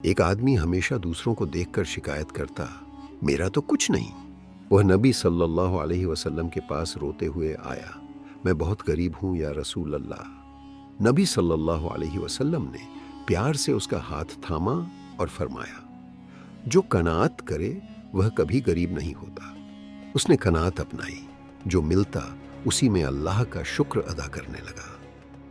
ایک آدمی ہمیشہ دوسروں کو دیکھ کر شکایت کرتا، میرا تو کچھ نہیں۔ وہ نبی صلی اللہ علیہ وسلم کے پاس روتے ہوئے آیا، میں بہت غریب ہوں یا رسول اللہ۔ نبی صلی اللہ علیہ وسلم نے پیار سے اس کا ہاتھ تھاما اور فرمایا، جو قناعت کرے وہ کبھی غریب نہیں ہوتا۔ اس نے قناعت اپنائی، جو ملتا اسی میں اللہ کا شکر ادا کرنے لگا۔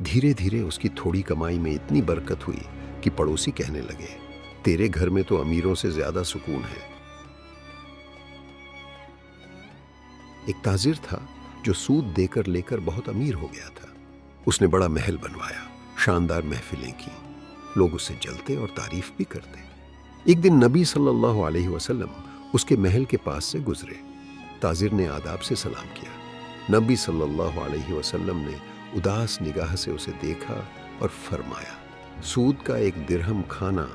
دھیرے دھیرے اس کی تھوڑی کمائی میں اتنی برکت ہوئی کہ پڑوسی کہنے لگے، تیرے گھر میں تو امیروں سے زیادہ سکون ہے۔ ایک تاجر تھا جو سود دے کر لے کر بہت امیر ہو گیا تھا۔ اس نے بڑا محل بنوایا، شاندار محفلیں کی، لوگ اس سے جلتے اور تعریف بھی کرتے۔ ایک دن نبی صلی اللہ علیہ وسلم اس کے محل کے پاس سے گزرے۔ تاجر نے آداب سے سلام کیا۔ نبی صلی اللہ علیہ وسلم نے اداس نگاہ سے اسے دیکھا اور فرمایا، سود کا ایک درہم کھانا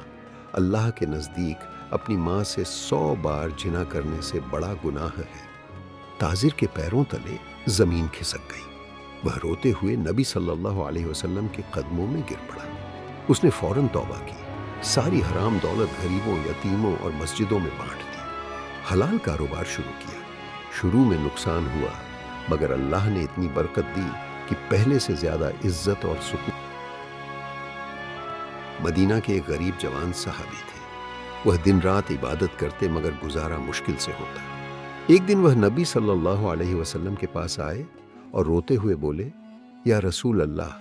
اللہ کے نزدیک اپنی ماں سے 100 بار جنا کرنے سے بڑا گناہ ہے۔ تاجر کے پیروں تلے زمین کھسک گئی۔ وہ روتے ہوئے نبی صلی اللہ علیہ وسلم کے قدموں میں گر پڑا۔ اس نے فوراً توبہ کی، ساری حرام دولت غریبوں، یتیموں اور مسجدوں میں بانٹ دی، حلال کاروبار شروع کیا۔ شروع میں نقصان ہوا، مگر اللہ نے اتنی برکت دی کہ پہلے سے زیادہ عزت اور سکون۔ مدینہ کے ایک غریب جوان صحابی تھے۔ وہ دن رات عبادت کرتے مگر گزارا مشکل سے ہوتا۔ ایک دن وہ نبی صلی اللہ علیہ وسلم کے پاس آئے اور روتے ہوئے بولے، یا رسول اللہ،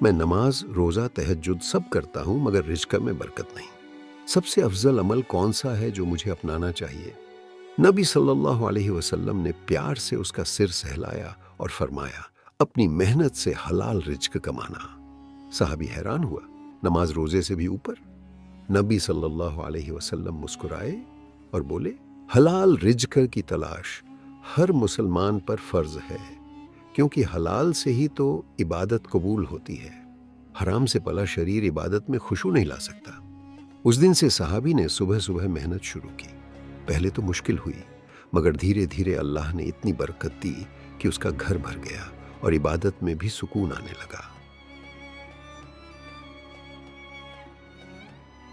میں نماز، روزہ، تہجد سب کرتا ہوں مگر رزق میں برکت نہیں۔ سب سے افضل عمل کون سا ہے جو مجھے اپنانا چاہیے؟ نبی صلی اللہ علیہ وسلم نے پیار سے اس کا سر سہلایا اور فرمایا، اپنی محنت سے حلال رزق کمانا۔ صحابی حیران ہوا، نماز روزے سے بھی اوپر؟ نبی صلی اللہ علیہ وسلم مسکرائے اور بولے، حلال رزق کی تلاش ہر مسلمان پر فرض ہے، کیونکہ حلال سے ہی تو عبادت قبول ہوتی ہے۔ حرام سے پلا شریر عبادت میں خشوع نہیں لا سکتا۔ اس دن سے صحابی نے صبح صبح محنت شروع کی۔ پہلے تو مشکل ہوئی، مگر دھیرے دھیرے اللہ نے اتنی برکت دی کہ اس کا گھر بھر گیا اور عبادت میں بھی سکون آنے لگا۔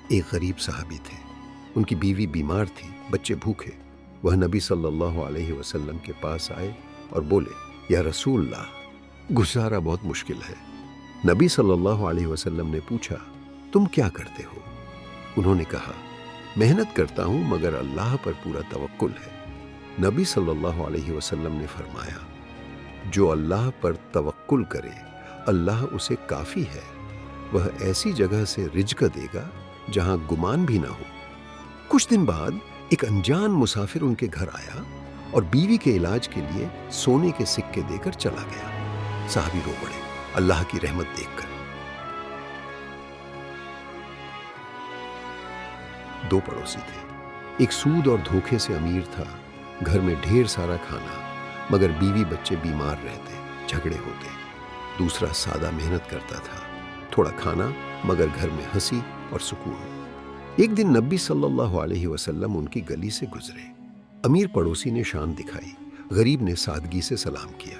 ایک غریب صحابی تھے، ان کی بیوی بیمار تھی، بچے بھوکے۔ وہ نبی صلی اللہ علیہ وسلم کے پاس آئے اور بولے، یا رسول اللہ، گزارا بہت مشکل ہے۔ نبی صلی اللہ علیہ وسلم نے پوچھا، تم کیا کرتے ہو؟ انہوں نے کہا، محنت کرتا ہوں مگر اللہ پر پورا توکل ہے۔ نبی صلی اللہ علیہ وسلم نے فرمایا، جو اللہ پر توکل کرے اللہ اسے کافی ہے۔ وہ ایسی جگہ سے رزق دے گا جہاں گمان بھی نہ ہو۔ کچھ دن بعد ایک انجان مسافر ان کے گھر آیا اور بیوی کے علاج کے لیے سونے کے سکے دے کر چلا گیا۔ صحابی رو پڑے اللہ کی رحمت دیکھ کر۔ دو پڑوسی تھے، ایک سود اور دھوکے سے امیر تھا، گھر میں ڈھیر سارا کھانا مگر بیوی بچے بیمار رہتے، جھگڑے ہوتے۔ دوسرا سادہ محنت کرتا تھا، تھوڑا کھانا مگر گھر میں ہنسی اور سکون۔ ایک دن نبی صلی اللہ علیہ وسلم ان کی گلی سے گزرے۔ امیر پڑوسی نے شان دکھائی، غریب نے سادگی سے سلام کیا۔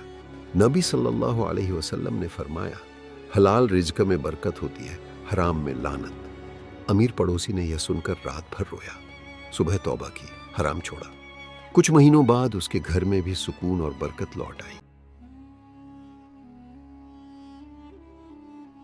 نبی صلی اللہ علیہ وسلم نے فرمایا، حلال رزق میں برکت ہوتی ہے، حرام میں لعنت۔ امیر پڑوسی نے یہ سن کر رات بھر رویا، صبح توبہ کی، حرام چھوڑا۔ کچھ مہینوں بعد اس کے گھر میں بھی سکون اور برکت لوٹ آئی۔